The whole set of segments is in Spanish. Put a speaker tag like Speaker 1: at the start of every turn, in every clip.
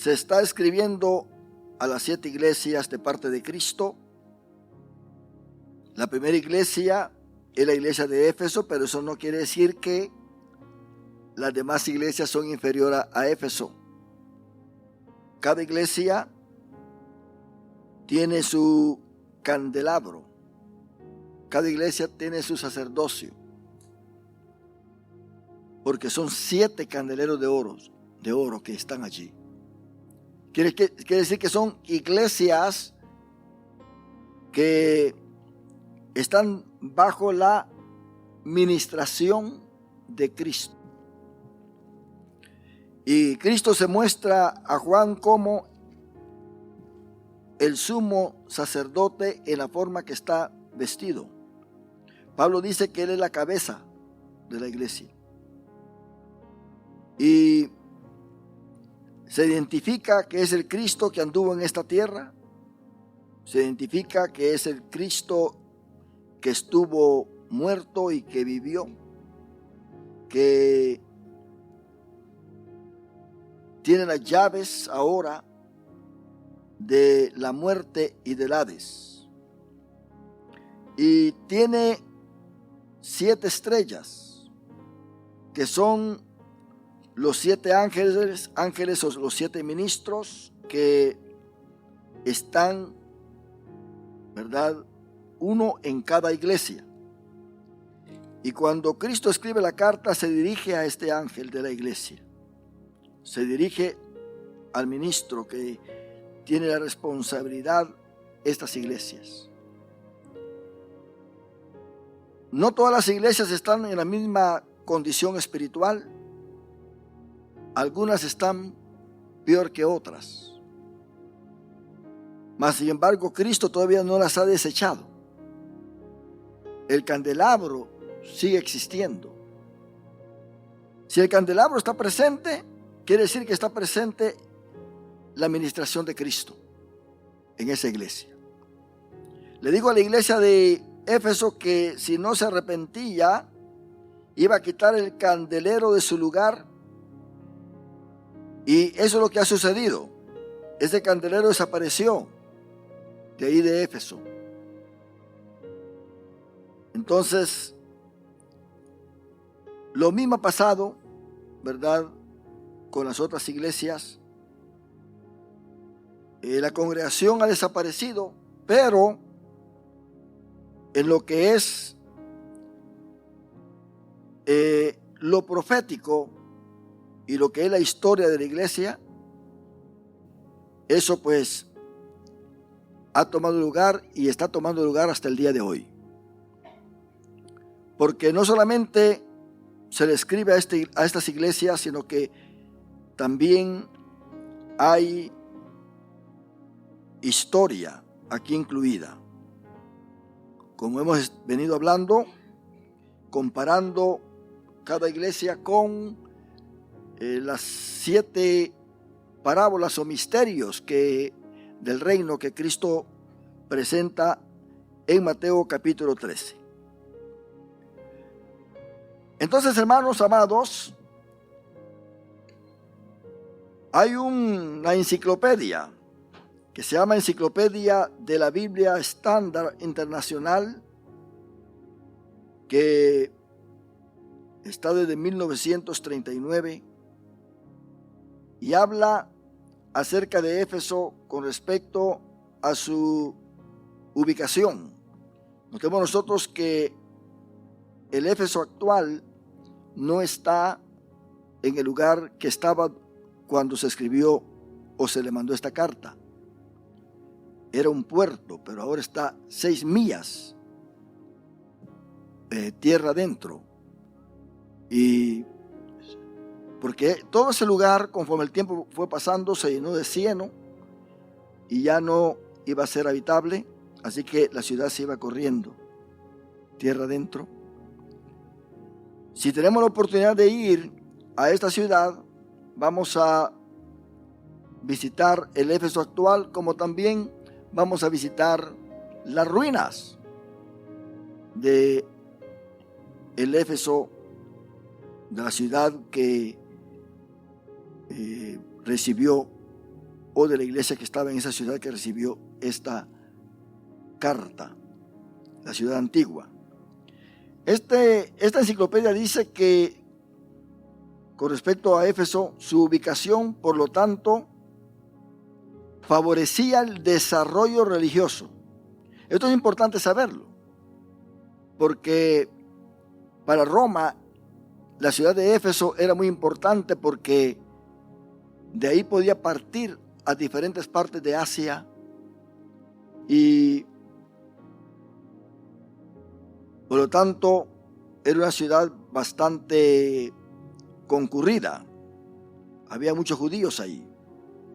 Speaker 1: se está escribiendo a las 7 iglesias de parte de Cristo. La primera iglesia es la iglesia de Éfeso, pero eso no quiere decir que las demás iglesias son inferiores a Éfeso. Cada iglesia tiene su candelabro. Cada iglesia tiene su sacerdocio. Porque son 7 candeleros de oro que están allí. Quiere decir que son iglesias que están bajo la ministración de Cristo. Y Cristo se muestra a Juan como el sumo sacerdote en la forma que está vestido. Pablo dice que él es la cabeza de la iglesia. Y se identifica que es el Cristo que anduvo en esta tierra. Se identifica que es el Cristo que estuvo muerto y que vivió, que tiene las llaves ahora de la muerte y del Hades. Y tiene 7 estrellas, que son los 7 ángeles o los 7 ministros que están, ¿verdad?, uno en cada iglesia. Y cuando Cristo escribe la carta, se dirige a este ángel de la iglesia. Se dirige al ministro que tiene la responsabilidad de estas iglesias. No todas las iglesias están en la misma condición espiritual. Algunas están peor que otras. Mas, sin embargo, Cristo todavía no las ha desechado. El candelabro sigue existiendo. Si el candelabro está presente, quiere decir que está presente la administración de Cristo en esa iglesia. Le digo a la iglesia de Éfeso que si no se arrepentía, iba a quitar el candelero de su lugar. Y eso es lo que ha sucedido. Ese candelero desapareció de ahí de Éfeso. Entonces, lo mismo ha pasado, ¿verdad?, con las otras iglesias. La congregación ha desaparecido, pero en lo que es lo profético y lo que es la historia de la iglesia, eso pues ha tomado lugar y está tomando lugar hasta el día de hoy. Porque no solamente se le escribe a estas iglesias, sino que también hay historia aquí incluida. Como hemos venido hablando, comparando cada iglesia con las 7 parábolas o misterios del reino que Cristo presenta en Mateo capítulo 13. Entonces, hermanos amados, hay una enciclopedia que se llama Enciclopedia de la Biblia Estándar Internacional, que está desde 1939 y habla acerca de Éfeso con respecto a su ubicación. Notemos nosotros que el Éfeso actual no está en el lugar que estaba cuando se escribió o se le mandó esta carta. Era un puerto, pero ahora está 6 millas tierra adentro. Y porque todo ese lugar, conforme el tiempo fue pasando, se llenó de cieno y ya no iba a ser habitable, así que la ciudad se iba corriendo tierra adentro. Si tenemos la oportunidad de ir a esta ciudad, vamos a visitar el Éfeso actual, como también vamos a visitar las ruinas de el Éfeso, de la ciudad que recibió o de la iglesia que estaba en esa ciudad que recibió esta carta, la ciudad antigua. Esta enciclopedia dice que con respecto a Éfeso, su ubicación, por lo tanto, favorecía el desarrollo religioso. Esto es importante saberlo, porque para Roma, la ciudad de Éfeso era muy importante porque de ahí podía partir a diferentes partes de Asia y por lo tanto era una ciudad bastante concurrida. Había muchos judíos ahí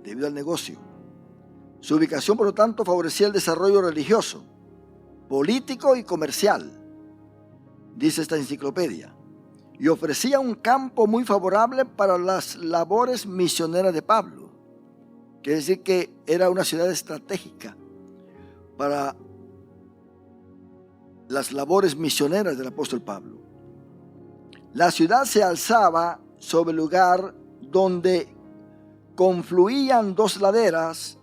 Speaker 1: debido al negocio. Su ubicación, por lo tanto, favorecía el desarrollo religioso, político y comercial, dice esta enciclopedia, y ofrecía un campo muy favorable para las labores misioneras de Pablo. Quiere decir que era una ciudad estratégica para las labores misioneras del apóstol Pablo. La ciudad se alzaba sobre el lugar donde confluían dos laderas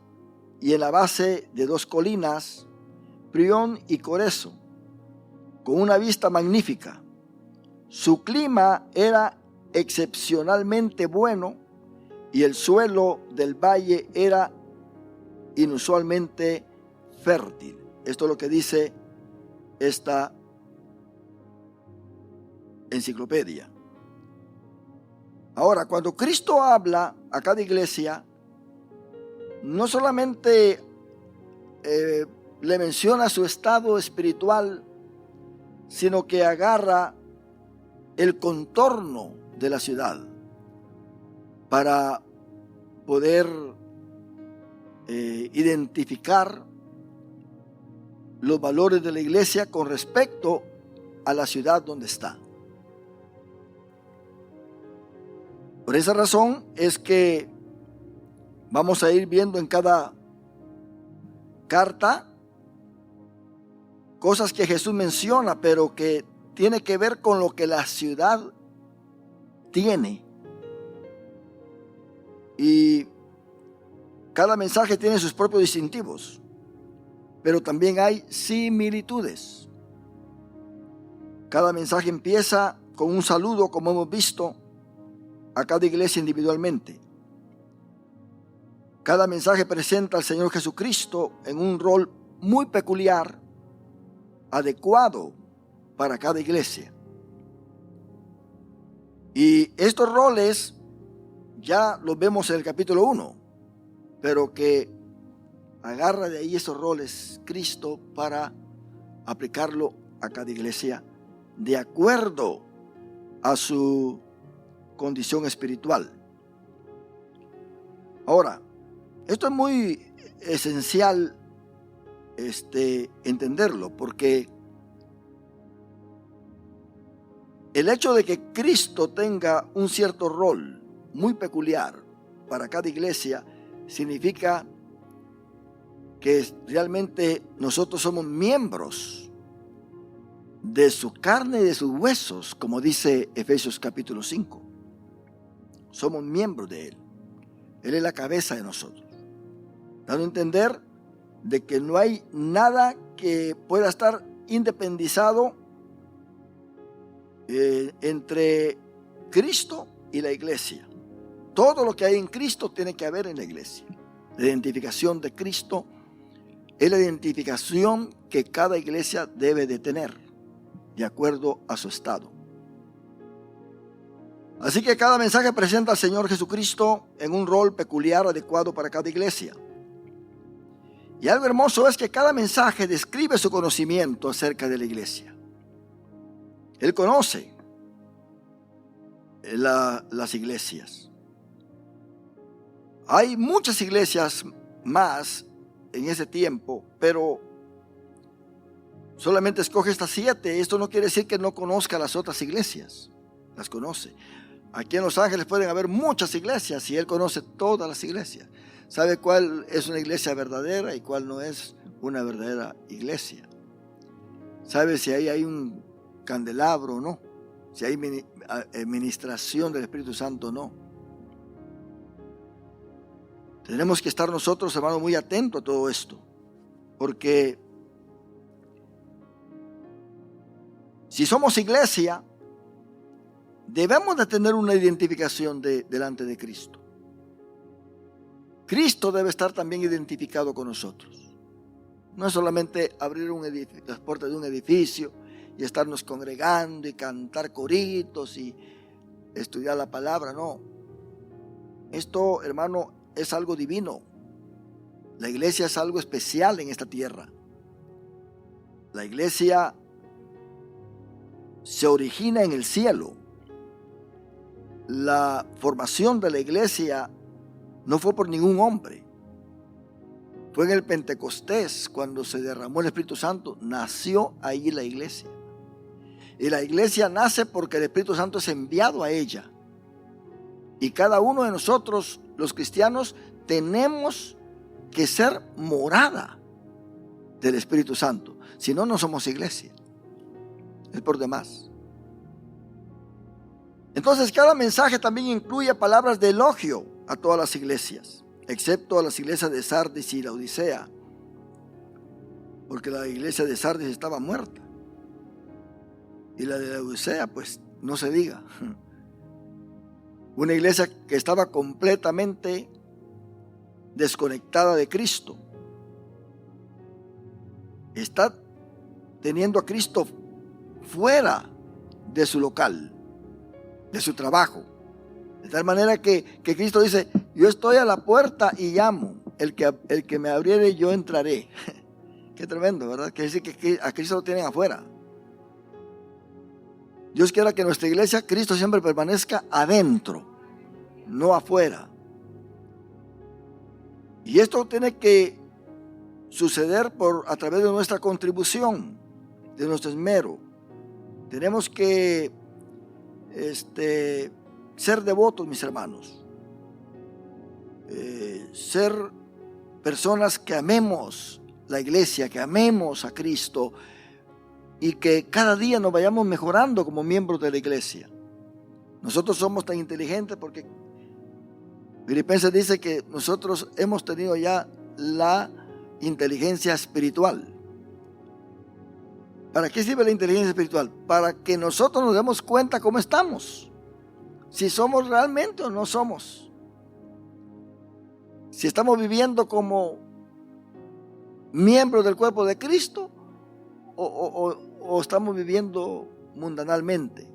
Speaker 1: y en la base de dos colinas, Prión y Coreso, con una vista magnífica. Su clima era excepcionalmente bueno y el suelo del valle era inusualmente fértil. Esto es lo que dice esta enciclopedia. Ahora, cuando Cristo habla a cada iglesia, no solamente le menciona su estado espiritual, sino que agarra el contorno de la ciudad para poder identificar los valores de la iglesia con respecto a la ciudad donde está. Por esa razón es que vamos a ir viendo en cada carta cosas que Jesús menciona, pero que tiene que ver con lo que la ciudad tiene. Y cada mensaje tiene sus propios distintivos, pero también hay similitudes. Cada mensaje empieza con un saludo, como hemos visto, a cada iglesia individualmente. Cada mensaje presenta al Señor Jesucristo en un rol muy peculiar, adecuado para cada iglesia. Y estos roles ya los vemos en el capítulo 1, pero que agarra de ahí esos roles Cristo para aplicarlo a cada iglesia de acuerdo a su condición espiritual. Ahora, esto es muy esencial entenderlo, porque el hecho de que Cristo tenga un cierto rol muy peculiar para cada iglesia significa que realmente nosotros somos miembros de su carne y de sus huesos, como dice Efesios capítulo 5. Somos miembros de Él. Él es la cabeza de nosotros, dando a entender de que no hay nada que pueda estar independizado entre Cristo y la iglesia. Todo lo que hay en Cristo tiene que haber en la iglesia. La identificación de Cristo es la identificación que cada iglesia debe de tener de acuerdo a su estado. Así que cada mensaje presenta al Señor Jesucristo en un rol peculiar adecuado para cada iglesia. Y algo hermoso es que cada mensaje describe su conocimiento acerca de la iglesia. Él conoce las iglesias. Hay muchas iglesias más en ese tiempo, pero solamente escoge estas 7. Esto no quiere decir que no conozca las otras iglesias. Las conoce. Aquí en Los Ángeles pueden haber muchas iglesias y Él conoce todas las iglesias. Sabe cuál es una iglesia verdadera y cuál no es una verdadera iglesia. Sabe si ahí hay un candelabro o no. Si hay administración del Espíritu Santo o no. Tenemos que estar nosotros, hermanos, muy atentos a todo esto, porque si somos iglesia, debemos de tener una identificación delante de Cristo. Cristo debe estar también identificado con nosotros. No es solamente abrir las puertas de un edificio y estarnos congregando y cantar coritos y estudiar la palabra, no. Esto, hermano, es algo divino. La iglesia es algo especial en esta tierra. La iglesia se origina en el cielo. La formación de la iglesia no fue por ningún hombre. Fue en el Pentecostés, cuando se derramó el Espíritu Santo, nació ahí la iglesia. Y la iglesia nace porque el Espíritu Santo es enviado a ella. Y cada uno de nosotros, los cristianos, tenemos que ser morada del Espíritu Santo. Si no, no somos iglesia. Es por demás. Entonces, cada mensaje también incluye palabras de elogio a todas las iglesias, excepto a las iglesias de Sardis y Laodicea, porque la iglesia de Sardis estaba muerta. Y la de Laodicea, pues, no se diga. Una iglesia que estaba completamente desconectada de Cristo. Está teniendo a Cristo fuera de su local, de su trabajo. De tal manera que Cristo dice: yo estoy a la puerta y llamo. El que me abriere, yo entraré. Qué tremendo, ¿verdad? Quiere decir que a Cristo lo tienen afuera. Dios quiera que en nuestra iglesia Cristo siempre permanezca adentro, no afuera. Y esto tiene que suceder a través de nuestra contribución, de nuestro esmero. Tenemos que ser devotos, mis hermanos. Ser personas que amemos la iglesia, que amemos a Cristo y que cada día nos vayamos mejorando como miembros de la iglesia. Nosotros somos tan inteligentes porque Filipenses dice que nosotros hemos tenido ya la inteligencia espiritual. ¿Para qué sirve la inteligencia espiritual? Para que nosotros nos demos cuenta cómo estamos. Si somos realmente o no somos. Si estamos viviendo como miembros del cuerpo de Cristo o estamos viviendo mundanalmente.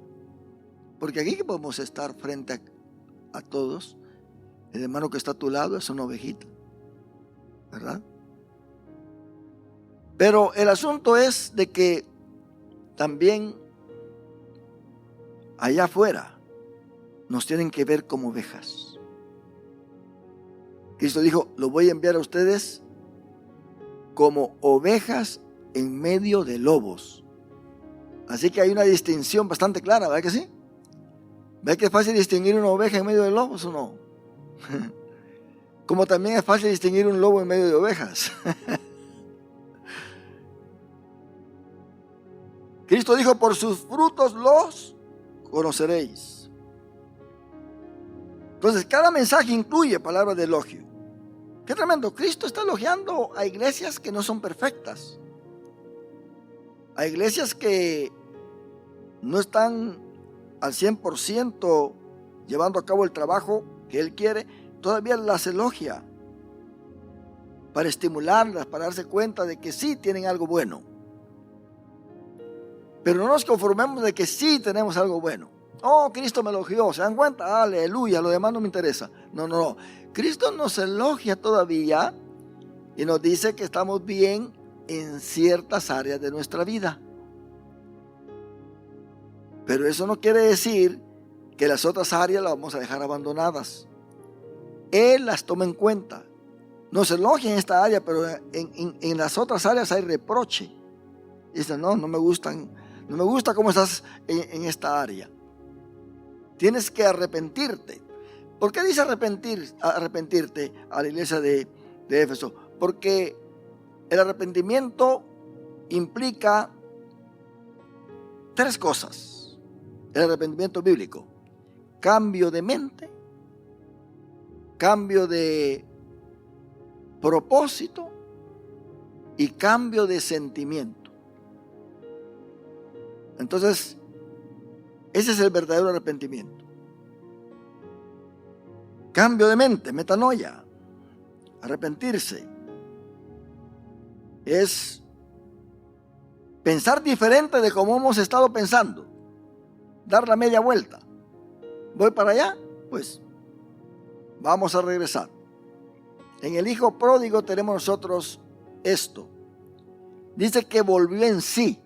Speaker 1: Porque aquí podemos estar frente a todos. El hermano que está a tu lado es una ovejita, ¿verdad? Pero el asunto es de que también allá afuera nos tienen que ver como ovejas. Cristo dijo: lo voy a enviar a ustedes como ovejas en medio de lobos. Así que hay una distinción bastante clara, ¿verdad que sí? ¿Verdad que es fácil distinguir una oveja en medio de lobos o no? Como también es fácil distinguir un lobo en medio de ovejas. Cristo dijo: por sus frutos los conoceréis. Entonces, cada mensaje incluye palabras de elogio. Qué tremendo. Cristo está elogiando a iglesias que no son perfectas, a iglesias que no están al 100% llevando a cabo el trabajo que Él quiere. Todavía las elogia para estimularlas, para darse cuenta de que sí tienen algo bueno. Pero no nos conformemos de que sí tenemos algo bueno. Oh, Cristo me elogió, ¿se dan cuenta? Aleluya, lo demás no me interesa. No. Cristo nos elogia todavía y nos dice que estamos bien en ciertas áreas de nuestra vida. Pero eso no quiere decir que las otras áreas las vamos a dejar abandonadas. Él las toma en cuenta. Nos elogia en esta área, pero en las otras áreas hay reproche. Dice: no me gustan. No me gusta cómo estás en esta área. Tienes que arrepentirte. ¿Por qué dice arrepentirte a la iglesia de Éfeso? Porque el arrepentimiento implica tres cosas. El arrepentimiento bíblico: cambio de mente, cambio de propósito y cambio de sentimiento. Entonces, ese es el verdadero arrepentimiento. Cambio de mente, metanoia. Arrepentirse es pensar diferente de cómo hemos estado pensando. Dar la media vuelta. Voy para allá, pues vamos a regresar. En el hijo pródigo tenemos nosotros esto. Dice que volvió en sí.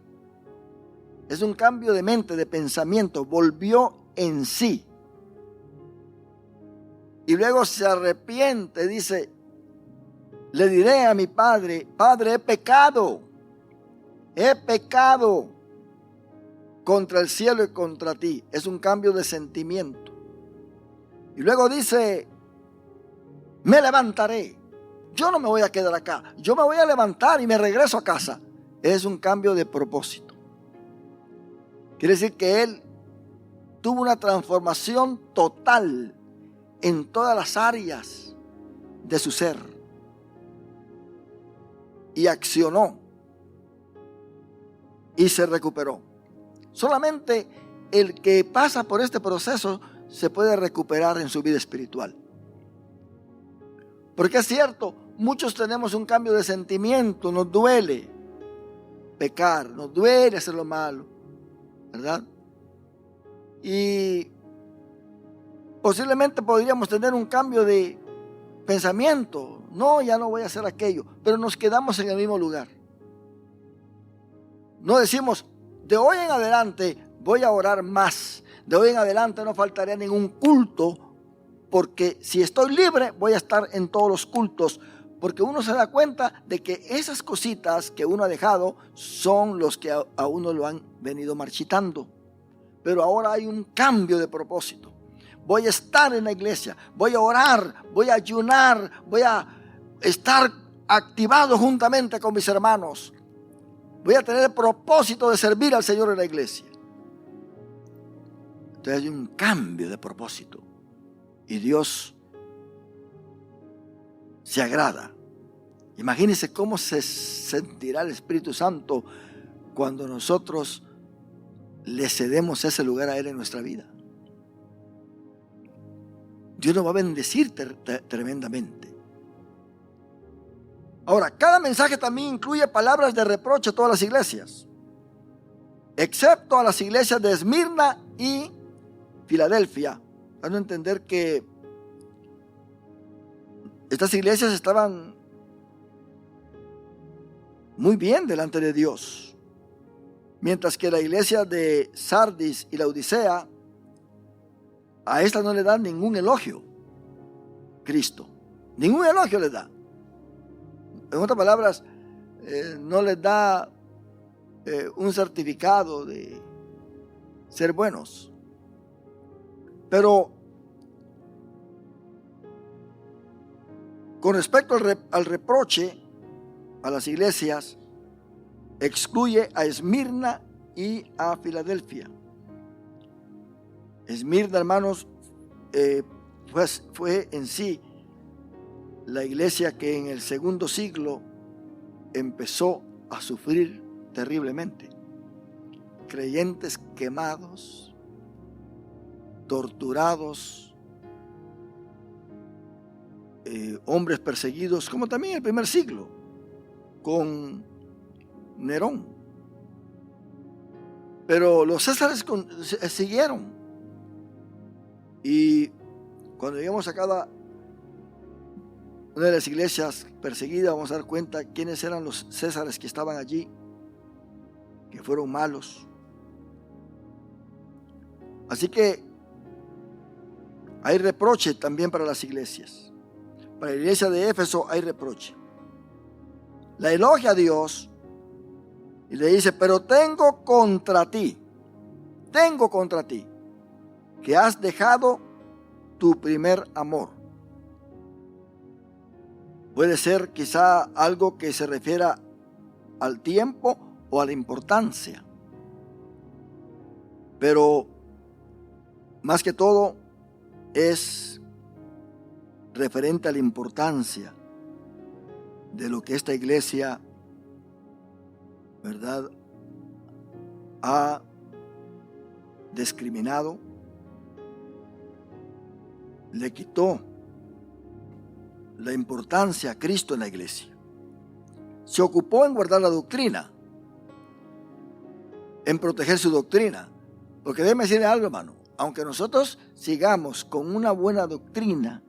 Speaker 1: Es un cambio de mente, de pensamiento. Volvió en sí. Y luego se arrepiente, dice, le diré a mi padre, Padre, he pecado contra el cielo y contra ti. Es un cambio de sentimiento. Y luego dice, me levantaré. Yo no me voy a quedar acá. Yo me voy a levantar y me regreso a casa. Es un cambio de propósito. Quiere decir que él tuvo una transformación total en todas las áreas de su ser. Y accionó. Y se recuperó. Solamente el que pasa por este proceso se puede recuperar en su vida espiritual. Porque es cierto, muchos tenemos un cambio de sentimiento, nos duele pecar, nos duele hacer lo malo, ¿verdad? Y posiblemente podríamos tener un cambio de pensamiento. No, ya no voy a hacer aquello, pero nos quedamos en el mismo lugar. No decimos, de hoy en adelante voy a orar más. De hoy en adelante no faltaré ningún culto, porque si estoy libre voy a estar en todos los cultos. Porque uno se da cuenta de que esas cositas que uno ha dejado son los que a uno lo han venido marchitando. Pero ahora hay un cambio de propósito. Voy a estar en la iglesia, voy a orar, voy a ayunar, voy a estar activado juntamente con mis hermanos. Voy a tener el propósito de servir al Señor en la iglesia. Entonces hay un cambio de propósito. Y Dios se agrada. Imagínense cómo se sentirá el Espíritu Santo cuando nosotros le cedemos ese lugar a Él en nuestra vida. Dios nos va a bendecir tremendamente. Ahora, cada mensaje también incluye palabras de reproche a todas las iglesias, excepto a las iglesias de Esmirna y Filadelfia. Van a entender que estas iglesias estaban muy bien delante de Dios, mientras que la iglesia de Sardis y la Odisea, a esta no le dan ningún elogio Cristo, ningún elogio les da. En otras palabras, no les da un certificado de ser buenos. Pero con respecto al reproche a las iglesias, excluye a Esmirna y a Filadelfia. Esmirna, hermanos, fue en sí la iglesia que en el segundo siglo empezó a sufrir terriblemente. Creyentes quemados, torturados, hombres perseguidos, como también el primer siglo, con Nerón. Pero los césares siguieron. Y cuando llegamos a cada una de las iglesias perseguidas, vamos a dar cuenta quiénes eran los césares que estaban allí, que fueron malos. Así que hay reproche también para las iglesias. Para la iglesia de Éfeso hay reproche. La elogia a Dios y le dice, pero tengo contra ti, que has dejado tu primer amor. Puede ser quizá algo que se refiera al tiempo o a la importancia. Pero más que todo es referente a la importancia de lo que esta iglesia, ¿verdad?, ha discriminado, le quitó la importancia a Cristo en la iglesia. Se ocupó en guardar la doctrina, en proteger su doctrina. Porque déjeme decirle algo, hermano, aunque nosotros sigamos con una buena doctrina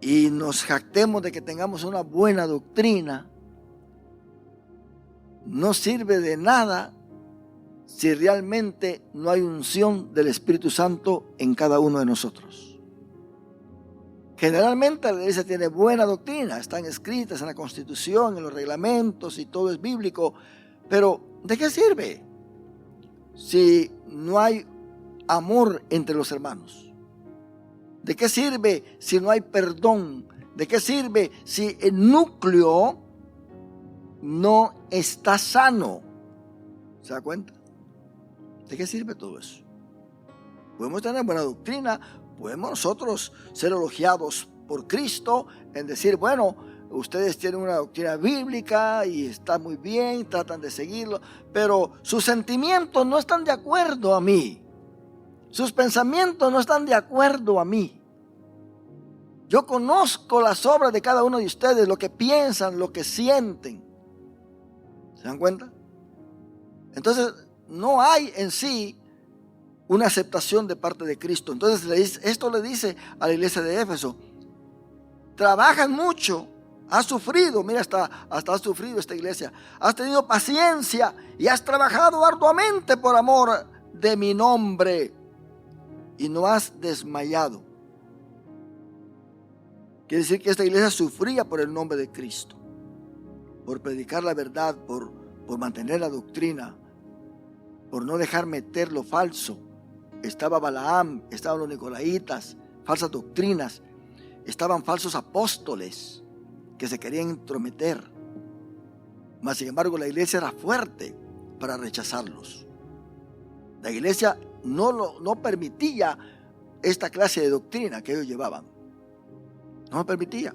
Speaker 1: y nos jactemos de que tengamos una buena doctrina, no sirve de nada si realmente no hay unción del Espíritu Santo en cada uno de nosotros. Generalmente la iglesia tiene buena doctrina, están escritas en la Constitución, en los reglamentos y todo es bíblico, pero ¿de qué sirve si no hay amor entre los hermanos? ¿De qué sirve si no hay perdón? ¿De qué sirve si el núcleo no está sano? ¿Se da cuenta? ¿De qué sirve todo eso? Podemos tener buena doctrina, podemos nosotros ser elogiados por Cristo en decir, bueno, ustedes tienen una doctrina bíblica y está muy bien, tratan de seguirlo, pero sus sentimientos no están de acuerdo a mí. Sus pensamientos no están de acuerdo a mí. Yo conozco las obras de cada uno de ustedes, lo que piensan, lo que sienten. ¿Se dan cuenta? Entonces, no hay en sí una aceptación de parte de Cristo. Entonces, esto le dice a la iglesia de Éfeso: trabajan mucho, has sufrido, mira, hasta has sufrido esta iglesia, has tenido paciencia y has trabajado arduamente por amor de mi nombre y no has desmayado. Quiere decir que esta iglesia sufría por el nombre de Cristo, por predicar la verdad, por mantener la doctrina, por no dejar meter lo falso. Estaba Balaam, estaban los nicolaitas, falsas doctrinas, estaban falsos apóstoles que se querían intrometer. Mas sin embargo la iglesia era fuerte para rechazarlos. La iglesia no permitía esta clase de doctrina que ellos llevaban. No lo permitía.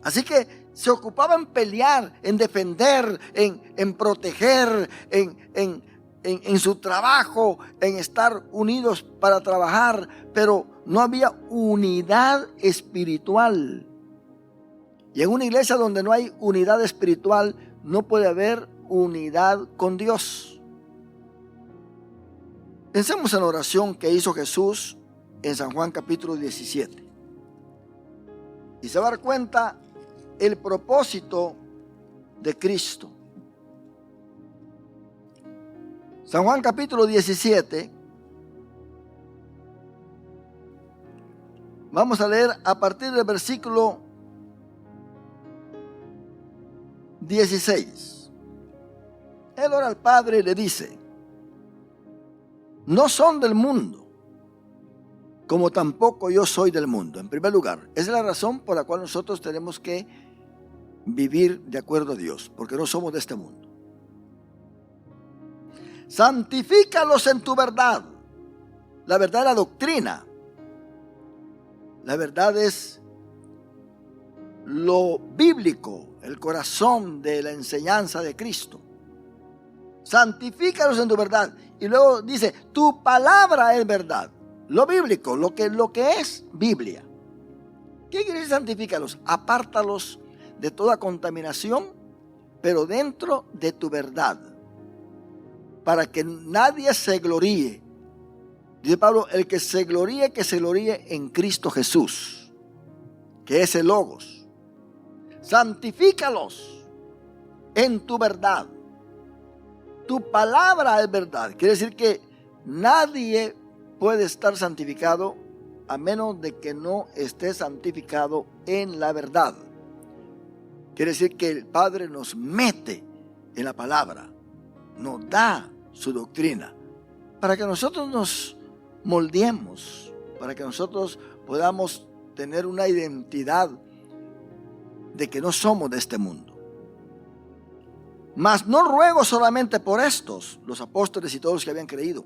Speaker 1: Así que se ocupaba en pelear, en defender, en proteger, en su trabajo, en estar unidos para trabajar, pero no había unidad espiritual. Y en una iglesia donde no hay unidad espiritual, no puede haber unidad con Dios. Pensemos en la oración que hizo Jesús en San Juan capítulo 17. Y se va a dar cuenta el propósito de Cristo. San Juan capítulo 17. Vamos a leer a partir del versículo 16. Él ora al Padre y le dice: no son del mundo, como tampoco yo soy del mundo. En primer lugar, esa es la razón por la cual nosotros tenemos que vivir de acuerdo a Dios, porque no somos de este mundo. Santifícalos en tu verdad. La verdad es la doctrina. La verdad es lo bíblico, el corazón de la enseñanza de Cristo. Santifícalos en tu verdad. Y luego dice, tu palabra es verdad. Lo bíblico, lo que es Biblia. ¿Qué quiere decir santifícalos? Apártalos de toda contaminación, pero dentro de tu verdad, para que nadie se gloríe. Dice Pablo, el que se gloríe en Cristo Jesús, que es el Logos. Santifícalos en tu verdad. Tu palabra es verdad. Quiere decir que nadie puede estar santificado a menos de que no esté santificado en la verdad. Quiere decir que el Padre nos mete en la palabra, nos da su doctrina, para que nosotros nos moldeemos, para que nosotros podamos tener una identidad de que no somos de este mundo. Mas no ruego solamente por estos, los apóstoles y todos los que habían creído,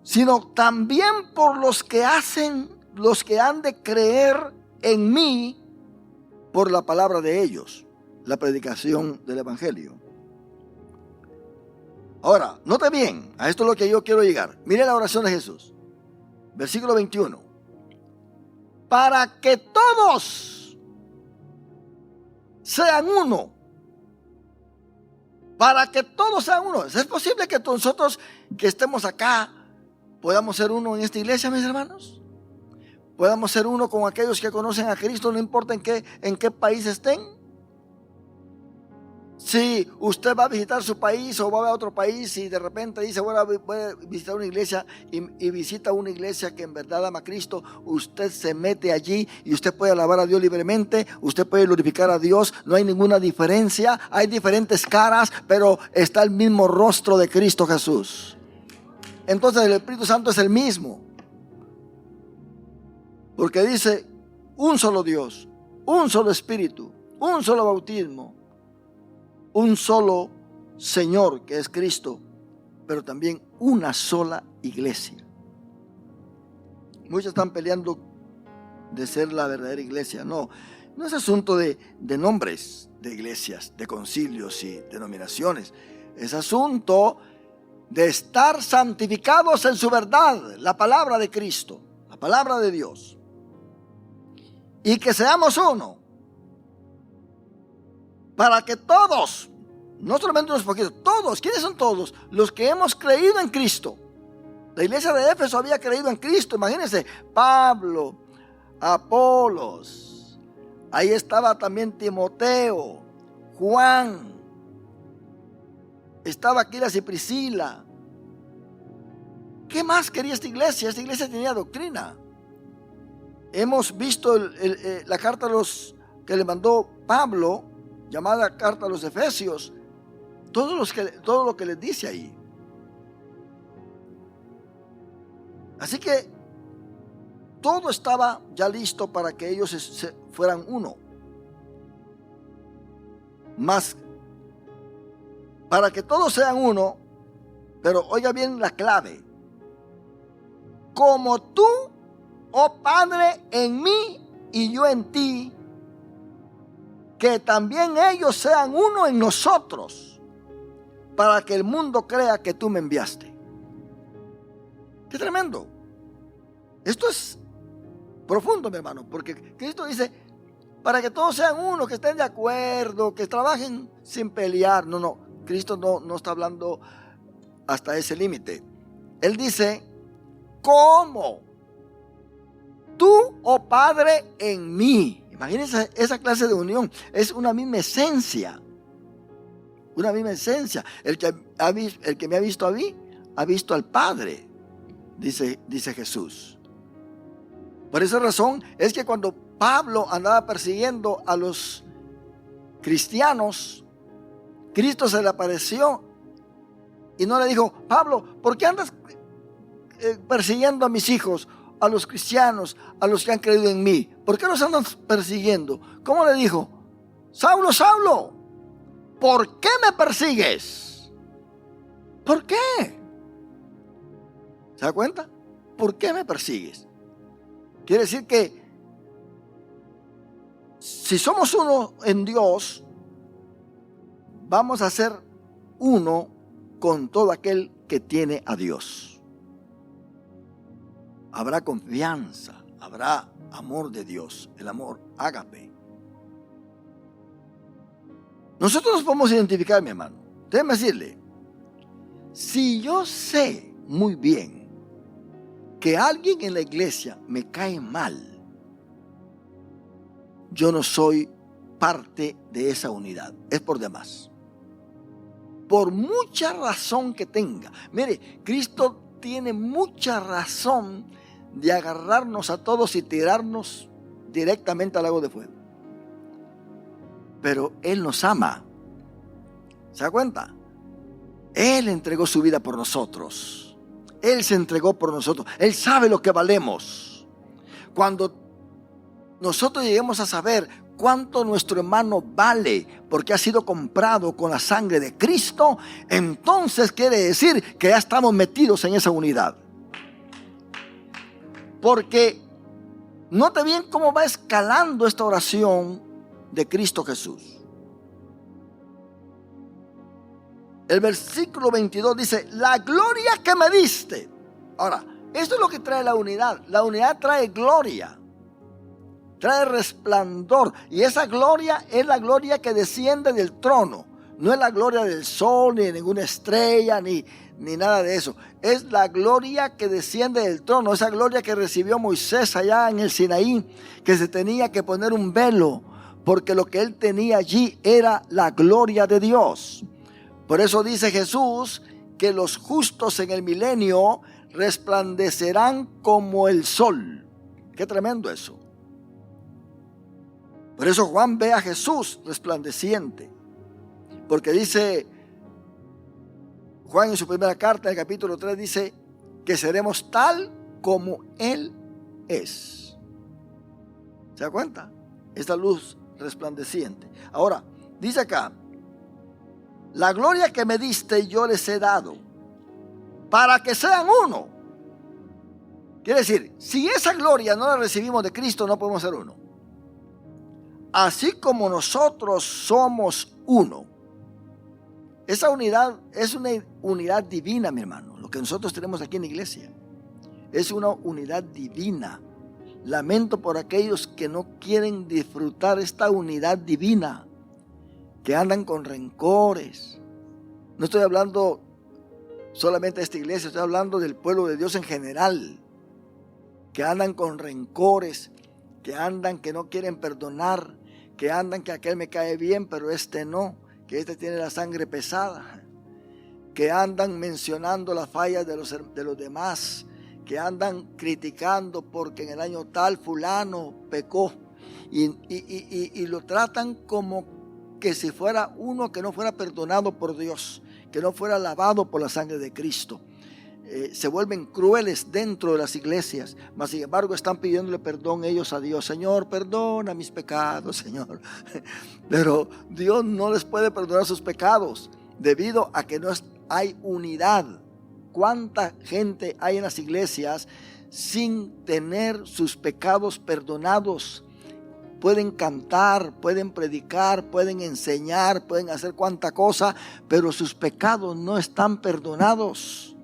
Speaker 1: sino también por los que hacen los que han de creer en mí por la palabra de ellos, la predicación del evangelio. Ahora, note bien, a esto es lo que yo quiero llegar. Mire la oración de Jesús, versículo 21. Para que todos sean uno. Para que todos sean uno. ¿Es posible que nosotros que estemos acá podamos ser uno en esta iglesia, mis hermanos? Podamos ser uno con aquellos que conocen a Cristo, no importa en qué país estén. Si usted va a visitar su país o va a otro país y de repente dice voy a visitar una iglesia y visita una iglesia que en verdad ama a Cristo, usted se mete allí y usted puede alabar a Dios libremente, usted puede glorificar a Dios, no hay ninguna diferencia, hay diferentes caras, pero está el mismo rostro de Cristo Jesús. Entonces el Espíritu Santo es el mismo, porque dice un solo Dios, un solo Espíritu, un solo bautismo, un solo Señor que es Cristo, pero también una sola iglesia. Muchos están peleando de ser la verdadera iglesia. No es asunto de nombres de iglesias, de concilios y denominaciones. Es asunto de estar santificados en su verdad, la palabra de Cristo, la palabra de Dios. Y que seamos uno. Para que todos, no solamente unos poquitos, todos, ¿quiénes son todos? Los que hemos creído en Cristo. La iglesia de Éfeso había creído en Cristo, imagínense, Pablo, Apolos, ahí estaba también Timoteo, Juan, estaba Aquilas y Priscila. ¿Qué más quería esta iglesia? Esta iglesia tenía doctrina. Hemos visto la carta que le mandó Pablo, llamada carta a los Efesios, todo lo que les dice ahí. Así que todo estaba ya listo para que ellos se fueran uno. Más para que todos sean uno, pero oiga bien la clave. Como tú, oh Padre, en mí y yo en ti, que también ellos sean uno en nosotros, para que el mundo crea que tú me enviaste. ¡Qué tremendo! Esto es profundo, mi hermano, porque Cristo dice, para que todos sean uno, que estén de acuerdo, que trabajen sin pelear. No, Cristo no está hablando hasta ese límite. Él dice, ¿cómo? Tú, oh Padre, en mí. Imagínense esa clase de unión. Es una misma esencia. Una misma esencia. El que me ha visto a mí, ha visto al Padre, dice Jesús. Por esa razón es que cuando Pablo andaba persiguiendo a los cristianos, Cristo se le apareció y no le dijo, Pablo, ¿por qué andas persiguiendo a mis hijos, a los cristianos, a los que han creído en mí? ¿Por qué los andan persiguiendo? ¿Cómo le dijo? Saulo, Saulo, ¿por qué me persigues? ¿Por qué? ¿Se da cuenta? ¿Por qué me persigues? Quiere decir que si somos uno en Dios, vamos a ser uno con todo aquel que tiene a Dios. Habrá confianza, habrá amor de Dios, el amor ágape. Nosotros nos podemos identificar, mi hermano. Déjeme decirle, si yo sé muy bien que alguien en la iglesia me cae mal, yo no soy parte de esa unidad, es por demás. Por mucha razón que tenga. Mire, Cristo tiene mucha razón de agarrarnos a todos y tirarnos directamente al lago de fuego. Pero Él nos ama. ¿Se da cuenta? Él entregó su vida por nosotros. Él se entregó por nosotros. Él sabe lo que valemos. Cuando nosotros lleguemos a saber cuánto nuestro hermano vale porque ha sido comprado con la sangre de Cristo, entonces quiere decir que ya estamos metidos en esa unidad. Porque Note bien cómo va escalando esta oración de Cristo Jesús. El versículo 22 dice, la gloria que me diste. Ahora, esto es lo que trae la unidad. La unidad trae gloria, trae resplandor. Y esa gloria es la gloria que desciende del trono. No es la gloria del sol, ni de ninguna estrella, ni nada de eso. Es la gloria que desciende del trono. Esa gloria que recibió Moisés allá en el Sinaí, que se tenía que poner un velo, porque lo que él tenía allí era la gloria de Dios. Por eso dice Jesús que los justos en el milenio resplandecerán como el sol. Qué tremendo eso. Por eso Juan ve a Jesús resplandeciente. Porque dice Juan en su primera carta, en el capítulo 3, dice que seremos tal como Él es. ¿Se da cuenta? Esta luz resplandeciente. Ahora, dice acá, la gloria que me diste yo les he dado, para que sean uno. Quiere decir, si esa gloria no la recibimos de Cristo, no podemos ser uno. Así como nosotros somos uno. Esa unidad es una unidad divina, mi hermano. Lo que nosotros tenemos aquí en la iglesia es una unidad divina. Lamento por aquellos que no quieren disfrutar esta unidad divina, que andan con rencores. No estoy hablando solamente de esta iglesia, estoy hablando del pueblo de Dios en general, que andan con rencores, que andan que no quieren perdonar, que andan que aquel me cae bien, pero este no, que este tiene la sangre pesada, que andan mencionando las fallas de los demás, que andan criticando porque en el año tal fulano pecó y lo tratan como que si fuera uno que no fuera perdonado por Dios, que no fuera lavado por la sangre de Cristo. Se vuelven crueles dentro de las iglesias, mas sin embargo están pidiéndole perdón ellos a Dios. Señor, perdona mis pecados, Señor. Pero Dios no les puede perdonar sus pecados debido a que no hay unidad. ¿Cuánta gente hay en las iglesias sin tener sus pecados perdonados? Pueden cantar, pueden predicar, pueden enseñar, pueden hacer cuanta cosa, pero sus pecados no están perdonados.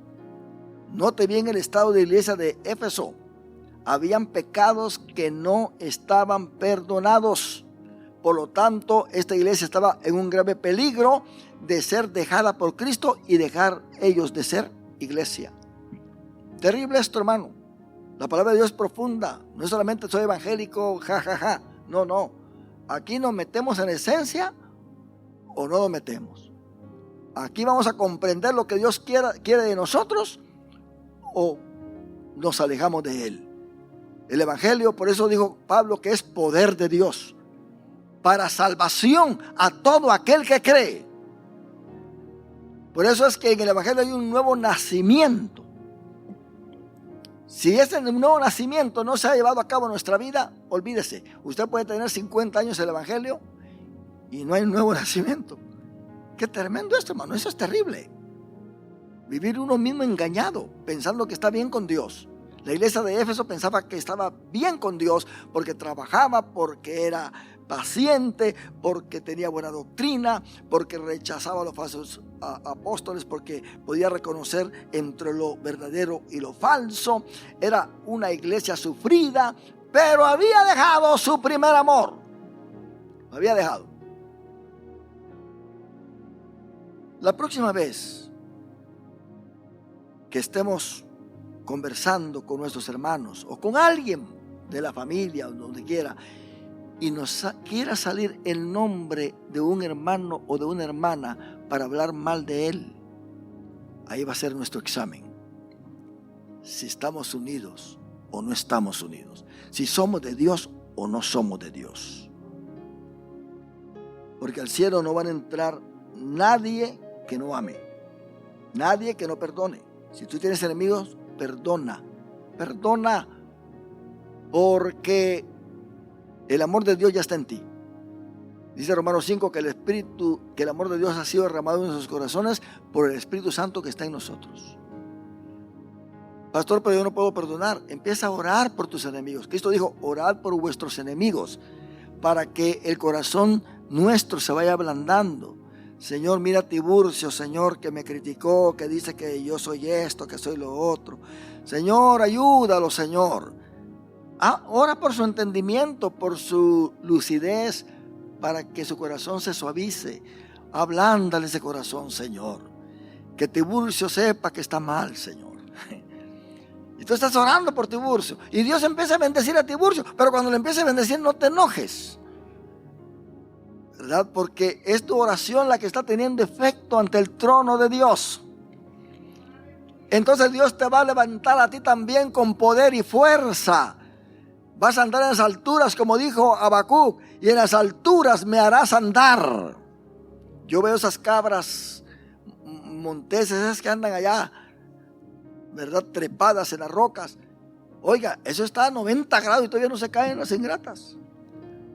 Speaker 1: Note bien el estado de la iglesia de Éfeso. Habían pecados que no estaban perdonados. Por lo tanto, esta iglesia estaba en un grave peligro de ser dejada por Cristo y dejar ellos de ser iglesia. Terrible esto, hermano. La palabra de Dios es profunda. No es solamente soy evangélico, ja. No. Aquí nos metemos en esencia o no nos metemos. Aquí vamos a comprender lo que Dios quiere de nosotros o nos alejamos de Él. El evangelio, por eso dijo Pablo, que es poder de Dios para salvación a todo aquel que cree. Por eso es que en el evangelio hay un nuevo nacimiento. Si ese nuevo nacimiento no se ha llevado a cabo en nuestra vida, olvídese. Usted puede tener 50 años en el evangelio y no hay un nuevo nacimiento. Qué tremendo esto, hermano. Eso es terrible. Vivir uno mismo engañado, pensando que está bien con Dios. La iglesia de Éfeso pensaba que estaba bien con Dios porque trabajaba, porque era paciente, porque tenía buena doctrina, porque rechazaba a los falsos apóstoles, porque podía reconocer entre lo verdadero y lo falso. Era una iglesia sufrida, pero había dejado su primer amor. Lo había dejado. La próxima vez que estemos conversando con nuestros hermanos o con alguien de la familia o donde quiera y nos quiera salir el nombre de un hermano o de una hermana para hablar mal de él, ahí va a ser nuestro examen. Si estamos unidos o no estamos unidos, si somos de Dios o no somos de Dios. Porque al cielo no van a entrar nadie que no ame, nadie que no perdone. Si tú tienes enemigos, perdona, porque el amor de Dios ya está en ti. Dice Romanos 5 que el amor de Dios ha sido derramado en nuestros corazones por el Espíritu Santo que está en nosotros. Pastor, pero yo no puedo perdonar. Empieza a orar por tus enemigos. Cristo dijo, orad por vuestros enemigos, para que el corazón nuestro se vaya ablandando. Señor, mira a Tiburcio, Señor, que me criticó, que dice que yo soy esto, que soy lo otro. Señor, ayúdalo, Señor. Ora por su entendimiento, por su lucidez, para que su corazón se suavice. Ablándale ese corazón, Señor. Que Tiburcio sepa que está mal, Señor. Y tú estás orando por Tiburcio. Y Dios empieza a bendecir a Tiburcio. Pero cuando le empiece a bendecir, no te enojes, ¿verdad? Porque es tu oración la que está teniendo efecto ante el trono de Dios. Entonces Dios te va a levantar a ti también con poder y fuerza. Vas a andar en las alturas, como dijo Habacuc, y en las alturas me harás andar. Yo veo esas cabras monteses, esas que andan allá, ¿verdad? Trepadas en las rocas. Oiga, eso está a 90 grados y todavía no se caen las ingratas.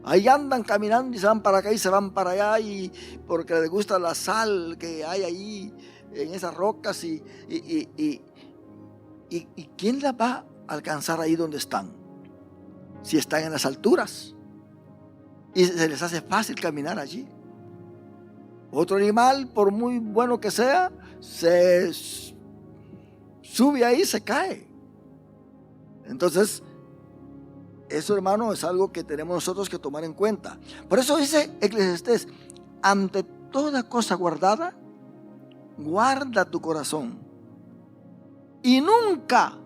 Speaker 1: Ahí andan caminando y se van para acá y se van para allá, y porque les gusta la sal que hay ahí en esas rocas. ¿Y quién las va a alcanzar ahí donde están? Si están en las alturas y se les hace fácil caminar allí. Otro animal, por muy bueno que sea, se sube ahí y se cae. Entonces, eso, hermano, es algo que tenemos nosotros que tomar en cuenta. Por eso dice Eclesiastés, ante toda cosa guardada, guarda tu corazón. Y nunca,